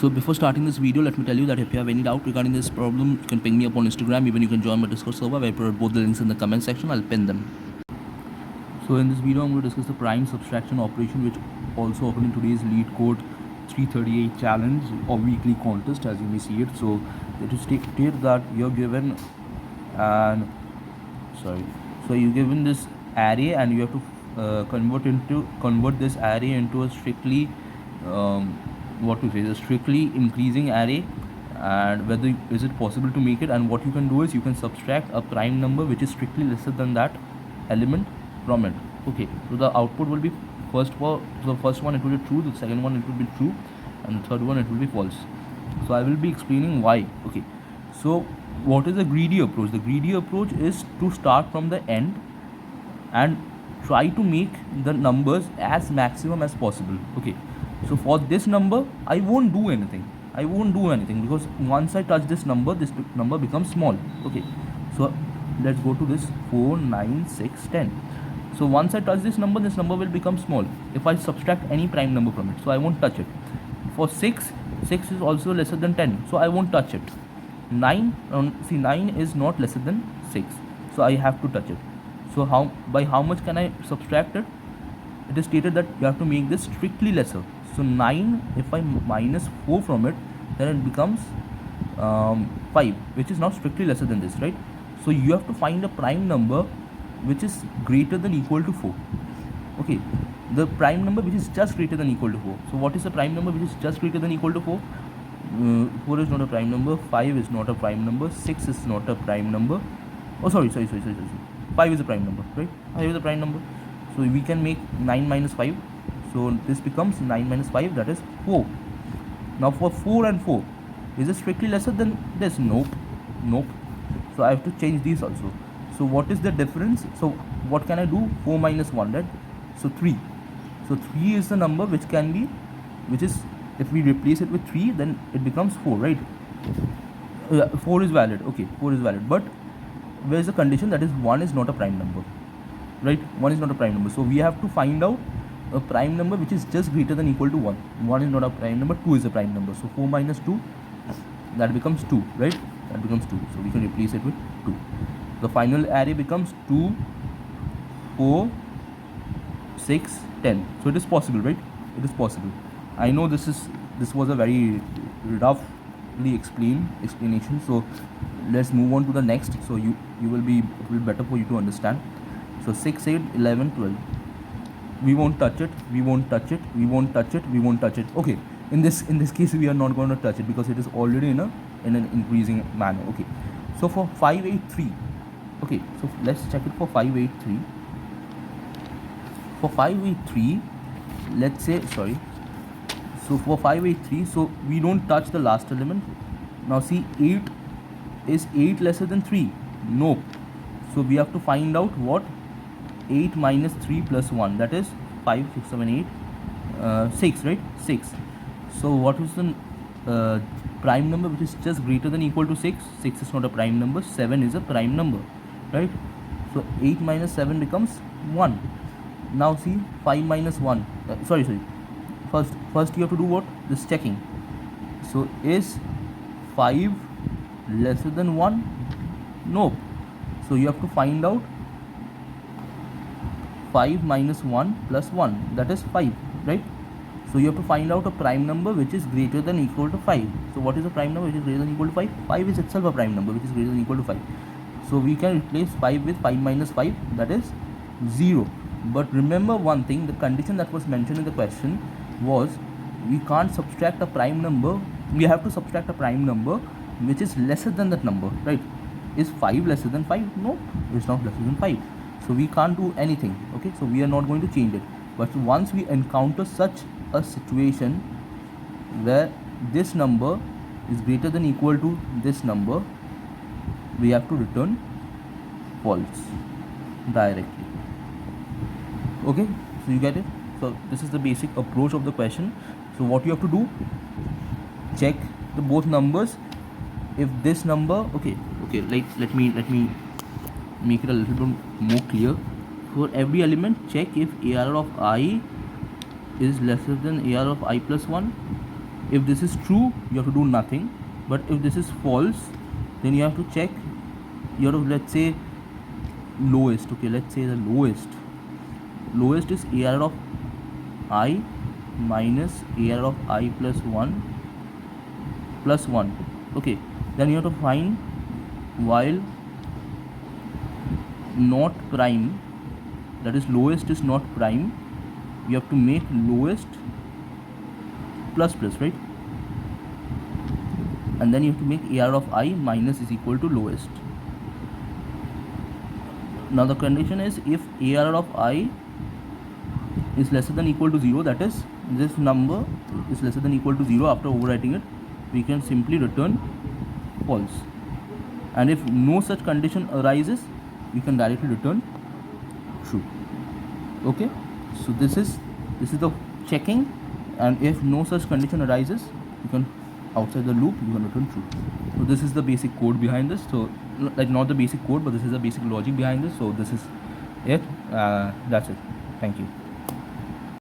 So before starting this video, let me tell you that if you have any doubt regarding this problem, you can ping me up on Instagram. Even you can join my Discord server where I put both the links in the comment section. I'll pin them. So in this video, I'm going to discuss the prime subtraction operation, which also occurred in today's LEETCODE 338 challenge or weekly contest, as you may see it. So it is stated that you're given you're given this array and you have to convert this array into a strictly a strictly increasing array, and whether is it possible to make it, and what you can do is you can subtract a prime number which is strictly lesser than that element from it. Okay, so the output will be the first one it will be true, the second one it will be true, and the third one it will be false. So I will be explaining why. Okay, so what is the greedy approach? The greedy approach is to start from the end and try to make the numbers as maximum as possible. Okay, so for this number I won't do anything because once I touch this number becomes small. Okay, so let's go to this 4, 9, 6, 10. So once I touch this number will become small if I subtract any prime number from it, so I won't touch it. For 6 is also lesser than 10, so I won't touch it. 9 is not lesser than 6, so I have to touch it. So by how much can I subtract it? It is stated that you have to make this strictly lesser. So 9, if I minus 4 from it, then it becomes 5, which is not strictly lesser than this, right? So you have to find a prime number which is greater than equal to 4. Okay, the prime number which is just greater than equal to 4. So what is the prime number which is just greater than equal to 4? 4 is not a prime number, 5 is not a prime number, 6 is not a prime number. Oh, sorry. 5 is a prime number, right? 5 is a prime number. So we can make 9 minus 5. So this becomes 9 minus 5, that is 4. Now for 4 and 4, is it strictly lesser than this? Nope. So I have to change these also. So what is the difference? So what can I do? 4 minus 1, right? So 3. So 3 is the number which is, if we replace it with 3, then it becomes 4, right? 4 is valid. Okay, 4 is valid. But where is the condition? That is 1 is not a prime number, right? 1 is not a prime number. So we have to find out a prime number which is just greater than equal to 1. 1 is not a prime number, 2 is a prime number. So 4 minus 2, that becomes 2, right? That becomes 2. So we can replace it with 2. The final array becomes 2, 4, 6, 10. So it is possible, right? It is possible. I know this was a very roughly explanation. So let's move on to the next. So it will be better for you to understand. So 6, 8, 11, 12. We won't touch it. Okay, in this case we are not going to touch it because it is already in an increasing manner. Okay, so for 5, 8, 3. Okay, so let's check it for 5, 8, 3. For 5, 8, 3, let's say, sorry. So for 5, 8, 3, so we don't touch the last element. Now see, 8 is 8 lesser than 3? No. So we have to find out what 8 minus 3 plus 1, that is 5, 6, 7, 8, 6, right? 6. So what is the prime number which is just greater than equal to 6? 6 is not a prime number, 7 is a prime number, right? So 8 minus 7 becomes 1. Now see, 5 minus 1, first you have to do what? This checking. So is 5 lesser than 1? No. So you have to find out 5 minus 1 plus 1, that is 5, right? So you have to find out a prime number which is greater than equal to 5. So what is a prime number which is greater than equal to 5? 5 is itself a prime number which is greater than equal to 5. So we can replace 5 with 5 minus 5, that is 0. But remember one thing, the condition that was mentioned in the question was we can't subtract a prime number. We have to subtract a prime number which is lesser than that number, right? Is 5 lesser than 5? No, it's not lesser than 5. So we can't do anything. Okay, so we are not going to change it. But once we encounter such a situation where this number is greater than equal to this number, we have to return false directly. Okay, so you get it? So this is the basic approach of the question. So what you have to do, check the both numbers. If this number, okay, let me make it a little bit more clear. For every element, check if ARR of I is lesser than ARR of I plus 1. If this is true, you have to do nothing, but if this is false, then you have to check your, let's say, lowest. Okay, let's say the lowest is ARR of I minus ARR of I plus 1 plus 1. Okay, then you have to find while not prime, that is lowest is not prime, you have to make lowest plus plus, right? And then you have to make ARR of I minus is equal to lowest. Now the condition is if ARR of I is lesser than equal to 0, that is this number is lesser than equal to 0, after overwriting it we can simply return false. And if no such condition arises, we can directly return true. Okay, so this is the checking, and if no such condition arises, you can, outside the loop, you can return true. So this is the basic code behind this. So like not the basic code, but this is the basic logic behind this. So this is it. That's it. Thank you.